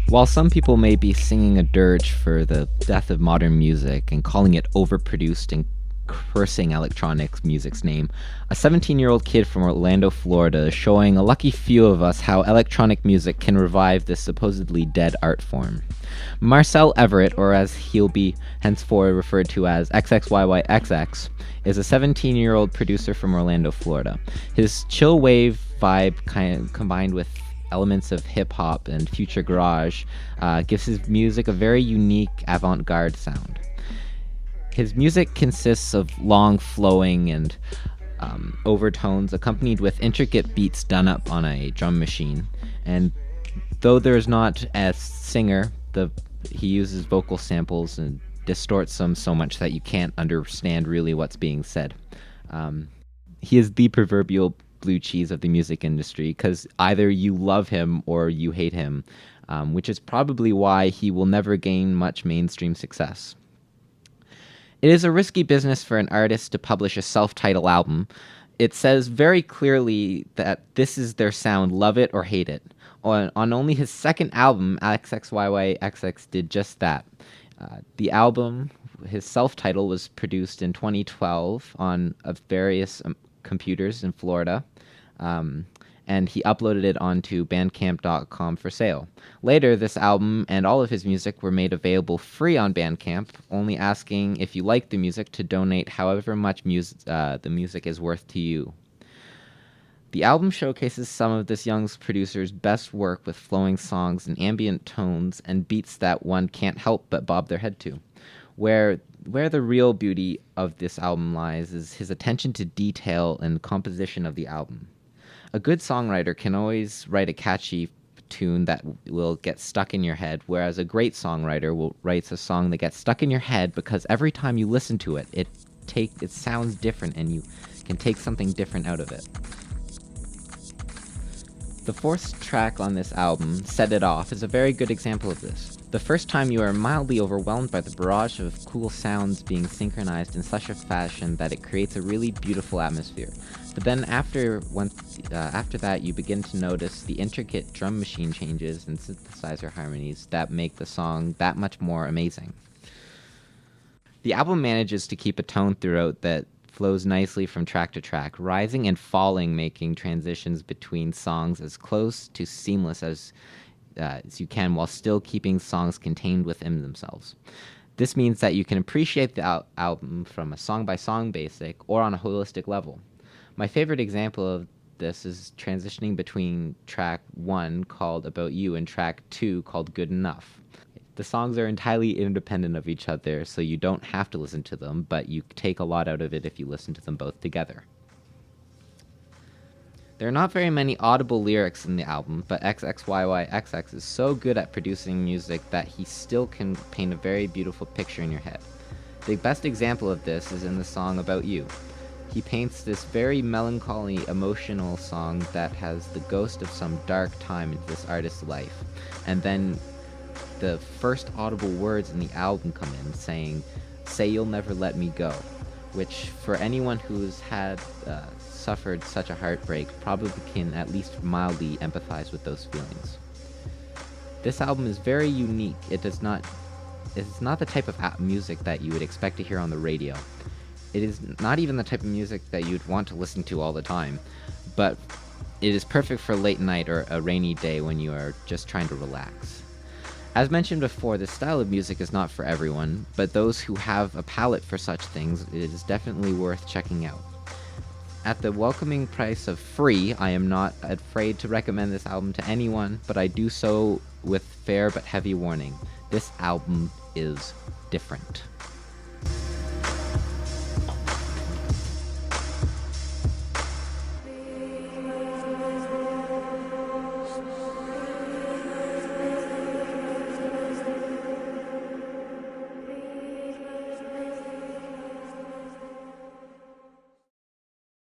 While some people may be singing a dirge for the death of modern music and calling it overproduced and cursing electronic music's name, a 17-year-old kid from Orlando, Florida is showing a lucky few of us how electronic music can revive this supposedly dead art form. Marcel Everett, or as he'll be henceforth referred to as XXYYXX, is a 17-year-old producer from Orlando, Florida. His chill wave vibe combined with elements of hip-hop and future garage gives his music a very unique avant-garde sound. His music consists of long flowing and overtones accompanied with intricate beats done up on a drum machine. And though there's not a singer, he uses vocal samples and distorts them so much that you can't understand really what's being said. He is the proverbial blue cheese of the music industry because either you love him or you hate him, which is probably why he will never gain much mainstream success. It is a risky business for an artist to publish a self-titled album. It says very clearly that this is their sound, love it or hate it. On only his second album, XXYYXX did just that. The album, his self-title, was produced in 2012 on various computers in Florida, and he uploaded it onto bandcamp.com for sale. Later, this album and all of his music were made available free on Bandcamp, only asking if you like the music to donate however much the music is worth to you. The album showcases some of this young producer's best work with flowing songs and ambient tones and beats that one can't help but bob their head to. Where the real beauty of this album lies is his attention to detail and composition of the album. A good songwriter can always write a catchy tune that will get stuck in your head, whereas a great songwriter writes a song that gets stuck in your head because every time you listen to it, it sounds different and you can take something different out of it. The fourth track on this album, Set It Off, is a very good example of this. The first time you are mildly overwhelmed by the barrage of cool sounds being synchronized in such a fashion that it creates a really beautiful atmosphere. But then after that, you begin to notice the intricate drum machine changes and synthesizer harmonies that make the song that much more amazing. The album manages to keep a tone throughout that flows nicely from track to track, rising and falling, making transitions between songs as close to seamless as you can, while still keeping songs contained within themselves. This means that you can appreciate the album from a song-by-song basic or on a holistic level. My favorite example of this is transitioning between track 1 called About You and track 2 called Good Enough. The songs are entirely independent of each other, so you don't have to listen to them, but you take a lot out of it if you listen to them both together. There are not very many audible lyrics in the album, but XXYYXX is so good at producing music that he still can paint a very beautiful picture in your head. The best example of this is in the song About You. He paints this very melancholy, emotional song that has the ghost of some dark time in this artist's life. And then the first audible words in the album come in saying, "Say you'll never let me go," which for anyone who's suffered such a heartbreak probably can at least mildly empathize with those feelings. This album is very unique. It's not the type of music that you would expect to hear on the radio. It is not even the type of music that you'd want to listen to all the time, but it is perfect for late night or a rainy day when you are just trying to relax. As mentioned before, this style of music is not for everyone, but those who have a palate for such things, it is definitely worth checking out. At the welcoming price of free, I am not afraid to recommend this album to anyone, but I do so with fair but heavy warning. This album is different.